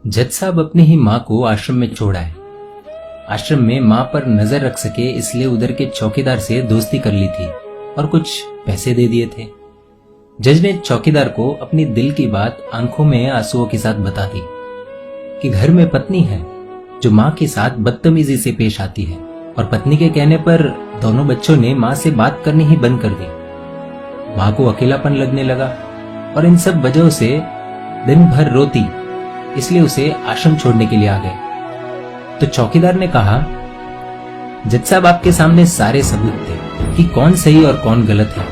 जज साहब अपनी ही माँ को आश्रम में छोड़ आए। आश्रम में माँ पर नजर रख सके इसलिए उधर के चौकीदार से दोस्ती कर ली थी और कुछ पैसे दे दिए थे। जज ने चौकीदार को अपनी दिल की बात आंखों में आंसुओं के साथ बता दी कि घर में पत्नी है जो माँ के साथ बदतमीजी से पेश आती है और पत्नी के कहने पर दोनों बच्चों ने माँ से बात करनी ही बंद कर दी। माँ को अकेलापन लगने लगा और इन सब वजहों से दिन भर रोती, इसलिए उसे आश्रम छोड़ने के लिए आ गए। तो चौकीदार ने कहा, जज साहब आपके सामने सारे सबूत थे कि कौन सही और कौन गलत है,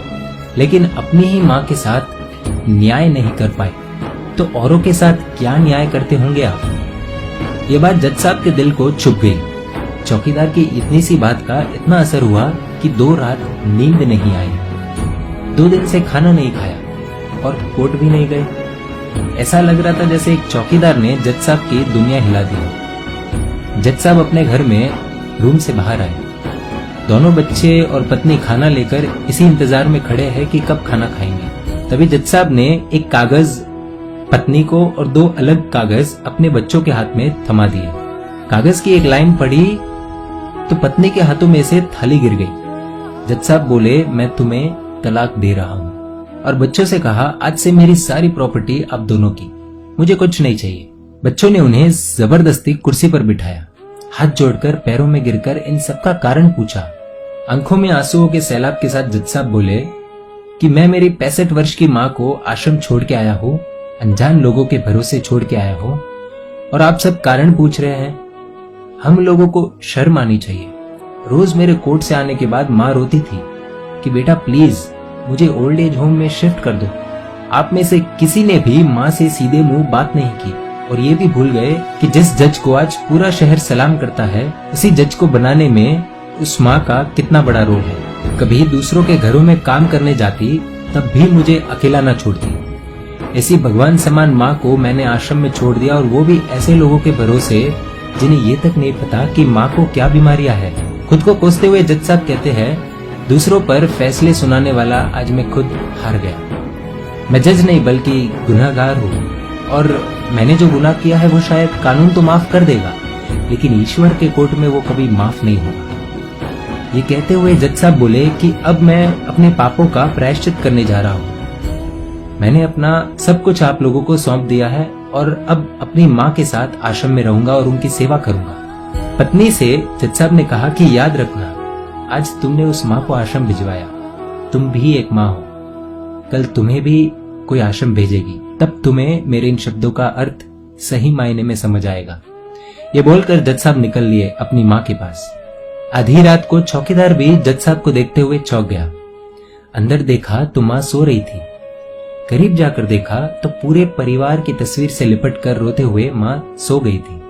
लेकिन अपनी ही माँ के साथ न्याय नहीं कर पाए तो औरों के साथ क्या न्याय करते होंगे आप। ये बात जज साहब के दिल को छुप गई। चौकीदार की इतनी सी बात का इतना असर हुआ कि 2 रात नींद नहीं आई, 2 दिन से खाना नहीं खाया और कोर्ट भी नहीं गए। ऐसा लग रहा था जैसे एक चौकीदार ने जज साहब की दुनिया हिला दी। जज साहब अपने घर में रूम से बाहर आए। दोनों बच्चे और पत्नी खाना लेकर इसी इंतजार में खड़े हैं कि कब खाना खाएंगे। तभी जज साहब ने एक कागज पत्नी को और 2 अलग कागज अपने बच्चों के हाथ में थमा दिए। कागज की एक लाइन पढ़ी तो पत्नी के हाथों में से थाली गिर गई। जज साहब बोले, मैं तुम्हें तलाक दे रहा हूं, और बच्चों से कहा, आज से मेरी सारी प्रॉपर्टी आप दोनों की, मुझे कुछ नहीं चाहिए। बच्चों ने उन्हें जबरदस्ती कुर्सी पर बिठाया, हाथ जोड़कर पैरों में गिरकर इन सबका कारण पूछा। आंखों में आंसुओं के सैलाब के साथ जज साहब बोले कि मैं मेरी 65 वर्ष की माँ को आश्रम छोड़ के आया हूँ, अनजान लोगों के भरोसे छोड़ के आया हूँ, और आप सब कारण पूछ रहे हैं। हम लोगों को शर्म आनी चाहिए। रोज मेरे कोर्ट से आने के बाद माँ रोती थी कि बेटा प्लीज मुझे ओल्ड एज होम में शिफ्ट कर दो। आप में से किसी ने भी माँ से सीधे मुंह बात नहीं की और ये भी भूल गए कि जिस जज को आज पूरा शहर सलाम करता है, उसी जज को बनाने में उस माँ का कितना बड़ा रोल है। कभी दूसरों के घरों में काम करने जाती तब भी मुझे अकेला न छोड़ती। ऐसी भगवान समान माँ को मैंने आश्रम में छोड़ दिया, और वो भी ऐसे लोगों के भरोसे जिन्हें ये तक नहीं पता कि माँ को क्या बीमारियां है। खुद को कोसते हुए जज साहब कहते हैं, दूसरों पर फैसले सुनाने वाला आज मैं खुद हार गया। मैं जज नहीं बल्कि गुनहगार हूँ, और मैंने जो गुनाह किया है वो शायद कानून तो माफ कर देगा, लेकिन ईश्वर के कोर्ट में वो कभी माफ नहीं होगा। ये कहते हुए जज साहब बोले कि अब मैं अपने पापों का प्रायश्चित करने जा रहा हूँ। मैंने अपना सब कुछ आप लोगों को सौंप दिया है और अब अपनी माँ के साथ आश्रम में रहूंगा और उनकी सेवा करूंगा। पत्नी से जज साहब ने कहा कि याद रखना, आज तुमने उस माँ को आश्रम भिजवाया, तुम भी एक माँ हो, कल तुम्हें भी कोई आश्रम भेजेगी, तब तुम्हें मेरे इन शब्दों का अर्थ सही मायने में समझ आएगा। ये बोलकर जज साहब निकल लिए अपनी माँ के पास। आधी रात को चौकीदार भी जज साहब को देखते हुए चौंक गया। अंदर देखा तो माँ सो रही थी। करीब जाकर देखा तो पूरे परिवार की तस्वीर से लिपट कर रोते हुए माँ सो गई थी।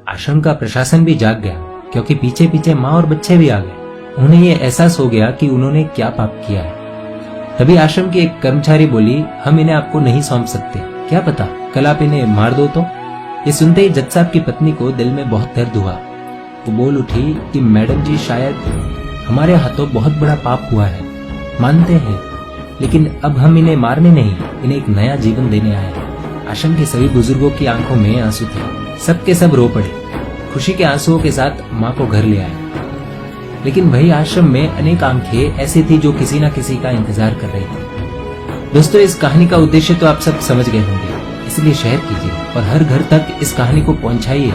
आश्रम का प्रशासन भी जाग गया, क्योंकि पीछे पीछे माँ और बच्चे भी आ गए। उन्हें ये एहसास हो गया कि उन्होंने क्या पाप किया है। तभी आश्रम की एक कर्मचारी बोली, हम इन्हें आपको नहीं सौंप सकते, क्या पता कल आप इन्हें मार दो तो। ये सुनते ही जज साहब की पत्नी को दिल में बहुत दर्द हुआ। वो बोल उठी कि मैडम जी, शायद हमारे हाथों बहुत बड़ा पाप हुआ है, मानते हैं, लेकिन अब हम इन्हें मारने नहीं, इन्हें एक नया जीवन देने आए हैं। आश्रम के सभी बुजुर्गों की आंखों में आंसू थे। सबके सब रो पड़े। खुशी के आंसुओं के साथ माँ को घर ले आए। लेकिन वही आश्रम में अनेक आंखें ऐसी थी जो किसी न किसी का इंतजार कर रही थी। दोस्तों, इस कहानी का उद्देश्य तो आप सब समझ गए होंगे, इसलिए शेयर कीजिए और हर घर तक इस कहानी को पहुंचाइए,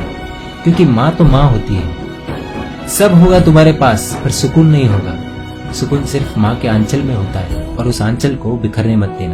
क्योंकि माँ तो माँ होती है। सब होगा तुम्हारे पास पर सुकून नहीं होगा। सुकून सिर्फ माँ के आंचल में होता है, और उस आंचल को बिखरने मत देना।